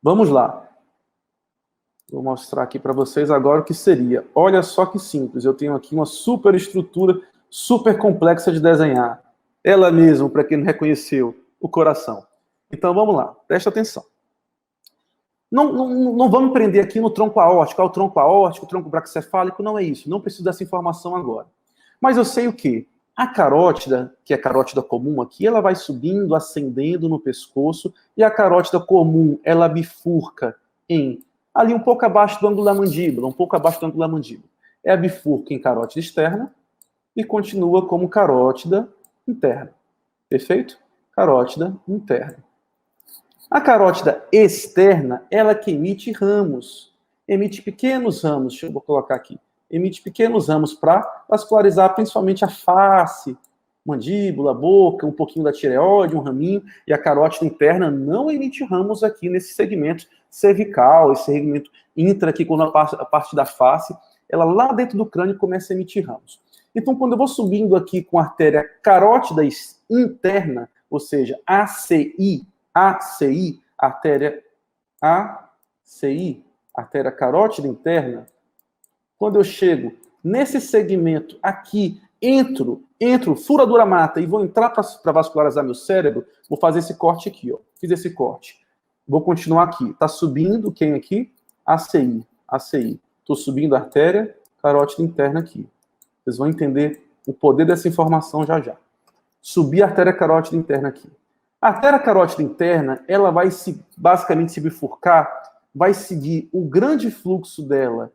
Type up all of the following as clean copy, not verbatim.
Vamos lá. Vou mostrar aqui para vocês agora o que seria. Olha só que simples. Eu tenho aqui uma super estrutura, super complexa de desenhar. Ela mesma, para quem não reconheceu, o coração. Então vamos lá, presta atenção. Não vamos prender aqui no tronco aórtico, o tronco aórtico, o tronco braquicefálico, não é isso. Não preciso dessa informação agora. Mas eu sei o quê? A carótida, que é a carótida comum aqui, ela vai subindo, ascendendo no pescoço, e a carótida comum, ela bifurca ali um pouco abaixo do ângulo da mandíbula, um pouco abaixo do ângulo da mandíbula. É a bifurca em carótida externa e continua como carótida interna. Perfeito? Carótida interna. A carótida externa, ela que emite ramos. Emite pequenos ramos, deixa eu colocar aqui. Emite pequenos ramos para vascularizar principalmente a face, mandíbula, boca, um pouquinho da tireoide, um raminho, e a carótida interna não emite ramos aqui nesse segmento cervical, esse segmento intra aqui, quando a parte da face, ela lá dentro do crânio começa a emitir ramos. Então, quando eu vou subindo aqui com a artéria carótida interna, ou seja, ACI, artéria carótida interna, quando eu chego nesse segmento aqui, entro, furadura mata e vou entrar para vascularizar meu cérebro, vou fazer esse corte aqui, ó. Fiz esse corte. Vou continuar aqui. Tá subindo quem aqui? ACI. Estou subindo a artéria carótida interna aqui. Vocês vão entender o poder dessa informação já já. Subir a artéria carótida interna aqui. A artéria carótida interna, ela vai basicamente se bifurcar, vai seguir o grande fluxo dela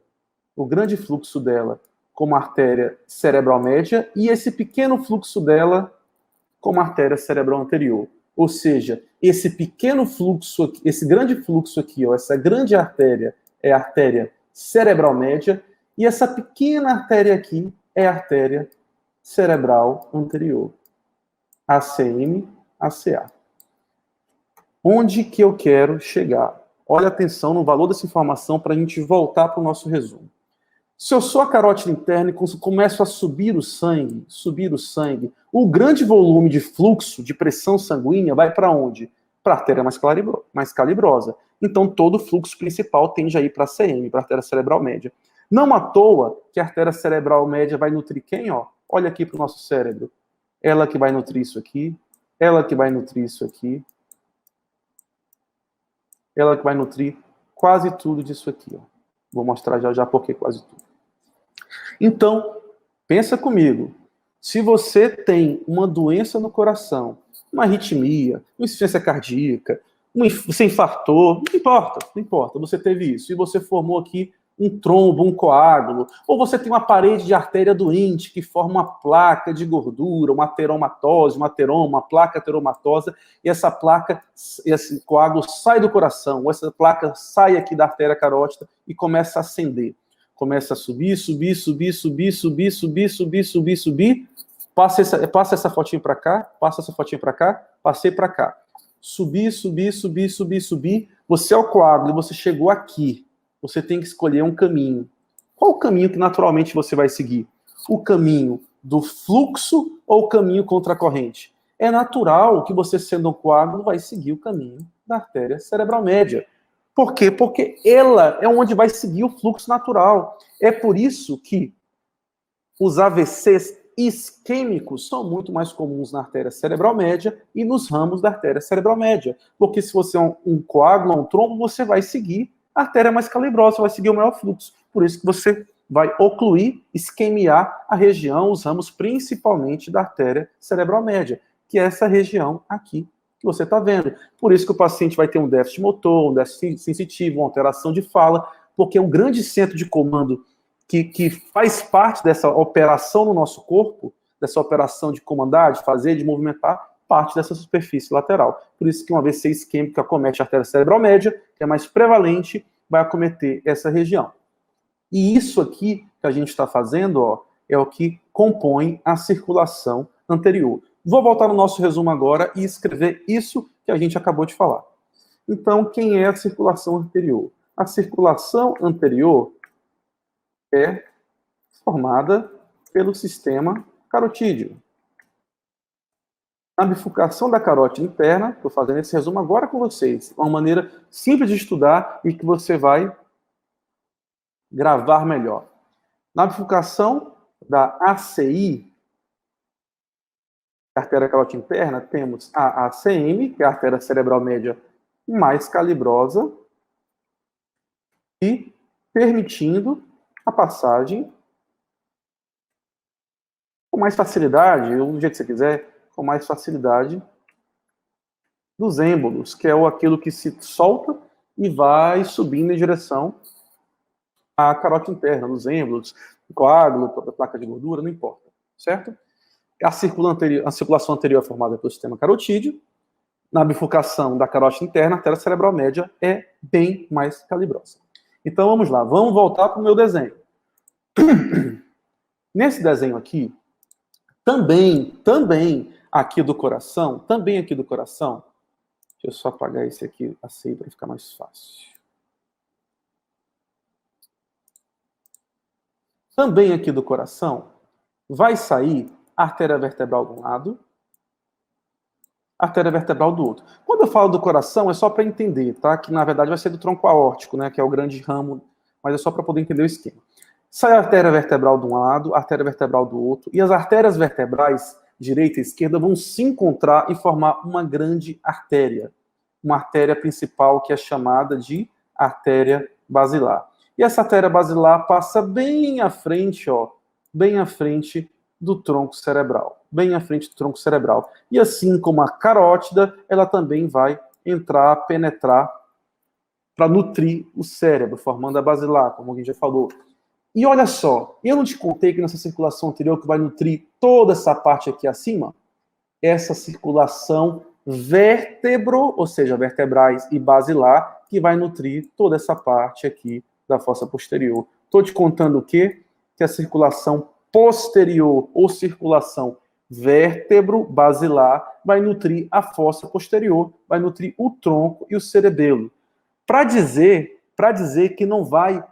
como artéria cerebral média e esse pequeno fluxo dela como artéria cerebral anterior. Ou seja, esse pequeno fluxo aqui, esse grande fluxo aqui, ó, essa grande artéria é a artéria cerebral média e essa pequena artéria aqui é a artéria cerebral anterior. ACM, ACA. Onde que eu quero chegar? Olha atenção no valor dessa informação para a gente voltar para o nosso resumo. Se eu sou a carótida interna e começo a subir o sangue, o grande volume de fluxo, de pressão sanguínea, vai para onde? Para a artéria mais calibrosa. Então, todo o fluxo principal tende a ir para a CM, para a artéria cerebral média. Não à toa que a artéria cerebral média vai nutrir quem? Ó? Olha aqui para o nosso cérebro. Ela que vai nutrir isso aqui, ela que vai nutrir isso aqui, ela que vai nutrir quase tudo disso aqui. Ó. Vou mostrar já por que quase tudo. Então, pensa comigo. Se você tem uma doença no coração, uma arritmia, uma insuficiência cardíaca, você infartou, não importa, você teve isso. E você formou aqui um trombo, um coágulo, ou você tem uma parede de artéria doente que forma uma placa de gordura, uma ateromatose, uma ateroma, uma placa ateromatosa, e essa placa, esse coágulo sai do coração, ou essa placa sai aqui da artéria carótida e começa a ascender. Começa a subir. Passa essa fotinha para cá, passei para cá. Subir. Você é o coágulo, você chegou aqui. Você tem que escolher um caminho. Qual o caminho que naturalmente você vai seguir? O caminho do fluxo ou o caminho contra a corrente? É natural que você, sendo um coágulo, vai seguir o caminho da artéria cerebral média. Por quê? Porque ela é onde vai seguir o fluxo natural. É por isso que os AVCs isquêmicos são muito mais comuns na artéria cerebral média e nos ramos da artéria cerebral média. Porque se você é um coágulo, um trombo, você vai seguir a artéria mais calibrosa, você vai seguir o maior fluxo. Por isso que você vai ocluir, isquemiar a região, os ramos principalmente da artéria cerebral média, que é essa região aqui que você está vendo. Por isso que o paciente vai ter um déficit motor, um déficit sensitivo, uma alteração de fala, porque é um grande centro de comando que faz parte dessa operação no nosso corpo, dessa operação de comandar, de fazer, de movimentar, parte dessa superfície lateral. Por isso que uma AVC isquêmica acomete a artéria cerebral média, que é mais prevalente, vai acometer essa região. E isso aqui que a gente está fazendo, ó, é o que compõe a circulação anterior. Vou voltar no nosso resumo agora e escrever isso que a gente acabou de falar. Então, quem é a circulação anterior? A circulação anterior é formada pelo sistema carotídeo. Na bifurcação da carótida interna, estou fazendo esse resumo agora com vocês, uma maneira simples de estudar e que você vai gravar melhor. Na bifurcação da ACI, artéria carótida interna, temos a ACM, que é a artéria cerebral média mais calibrosa, e permitindo a passagem com mais facilidade, ou do jeito que você quiser, com mais facilidade, dos êmbolos, que é aquilo que se solta e vai subindo em direção à carótida interna, dos êmbolos, coágulo, placa de gordura, não importa, certo? A circulação anterior é formada pelo sistema carotídeo. Na bifurcação da carótida interna, a artéria cerebral média é bem mais calibrosa. Então vamos lá, vamos voltar para o meu desenho. Nesse desenho aqui, também aqui do coração, deixa eu só apagar esse aqui assim para ficar mais fácil. Também aqui do coração vai sair a artéria vertebral de um lado, a artéria vertebral do outro. Quando eu falo do coração, é só para entender, tá? Que na verdade vai ser do tronco aórtico, né? Que é o grande ramo, mas é só para poder entender o esquema. Sai a artéria vertebral de um lado, a artéria vertebral do outro, e as artérias vertebrais, direita e esquerda, vão se encontrar e formar uma grande artéria. Uma artéria principal que é chamada de artéria basilar. E essa artéria basilar passa bem à frente, ó, bem à frente do tronco cerebral. Bem à frente do tronco cerebral. E assim como a carótida, ela também vai entrar, penetrar, para nutrir o cérebro, formando a basilar, como a gente já falou. E olha só, eu não te contei que nessa circulação anterior que vai nutrir toda essa parte aqui acima? Essa circulação vértebro, ou seja, vertebrais e basilar, que vai nutrir toda essa parte aqui da fossa posterior. Estou te contando o quê? Que a circulação posterior, ou circulação vértebro-basilar, vai nutrir a fossa posterior, vai nutrir o tronco e o cerebelo. Para dizer que não vai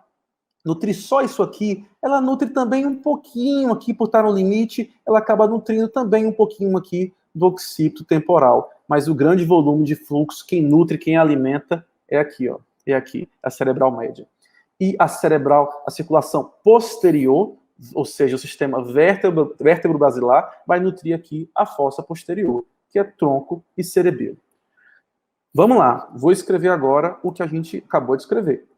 nutrir só isso aqui, ela nutre também um pouquinho aqui, por estar no limite, ela acaba nutrindo também um pouquinho aqui do occipito temporal. Mas o grande volume de fluxo, quem nutre, quem alimenta, é aqui, ó. É aqui, a cerebral média. E a cerebral, a circulação posterior, ou seja, o sistema vértebro-basilar, vai nutrir aqui a fossa posterior, que é tronco e cerebelo. Vamos lá, vou escrever agora o que a gente acabou de escrever.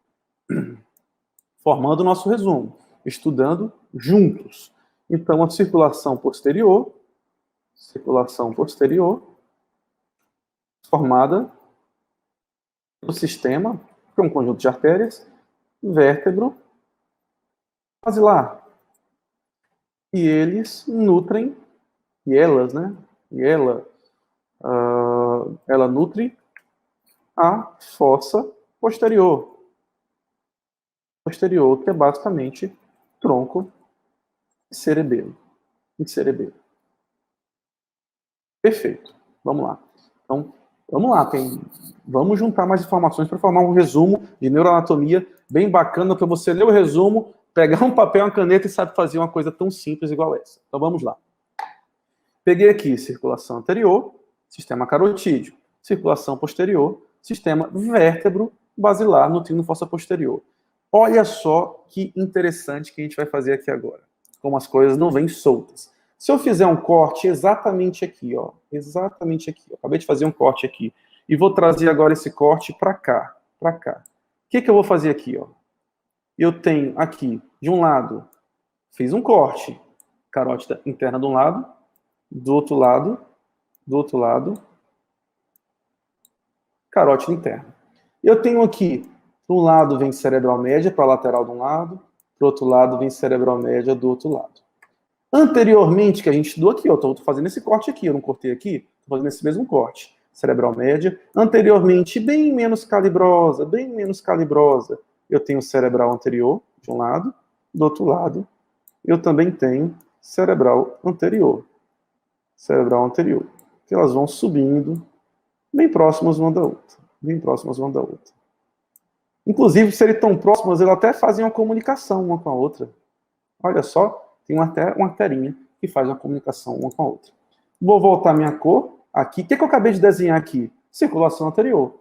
Formando o nosso resumo, estudando juntos. Então, a circulação posterior, formada pelo sistema, que é um conjunto de artérias, vértebro, basilar. E eles nutrem, e elas, né? E ela nutre a fossa posterior, que é basicamente tronco e cerebelo. Perfeito. Vamos lá. Então, vamos lá. Vamos juntar mais informações para formar um resumo de neuroanatomia bem bacana para você ler o resumo, pegar um papel, uma caneta e sabe fazer uma coisa tão simples igual essa. Então, vamos lá. Peguei aqui circulação anterior, sistema carotídeo. Circulação posterior, sistema vértebro-basilar, nutrindo fossa posterior. Olha só que interessante que a gente vai fazer aqui agora. Como as coisas não vêm soltas. Se eu fizer um corte exatamente aqui, ó. Exatamente aqui. Eu acabei de fazer um corte aqui. E vou trazer agora esse corte para cá. Para cá. O que eu vou fazer aqui, ó? Eu tenho aqui, de um lado, fiz um corte. Carótida interna de um lado. Do outro lado, carótida interna. Eu tenho aqui, de um lado vem cerebral média para a lateral de um lado, para o outro lado vem cerebral média do outro lado. Anteriormente, que a gente estudou aqui, eu estou fazendo esse corte aqui, eu não cortei aqui, estou fazendo esse mesmo corte. Cerebral média. Anteriormente, bem menos calibrosa, eu tenho cerebral anterior, de um lado, do outro lado, eu também tenho cerebral anterior. Que elas vão subindo, bem próximas uma da outra. Inclusive, se eles tão próximas, elas até fazem uma comunicação uma com a outra. Olha só, tem uma arterinha que faz uma comunicação uma com a outra. Vou voltar minha cor, Aqui, o que eu acabei de desenhar aqui? Circulação anterior.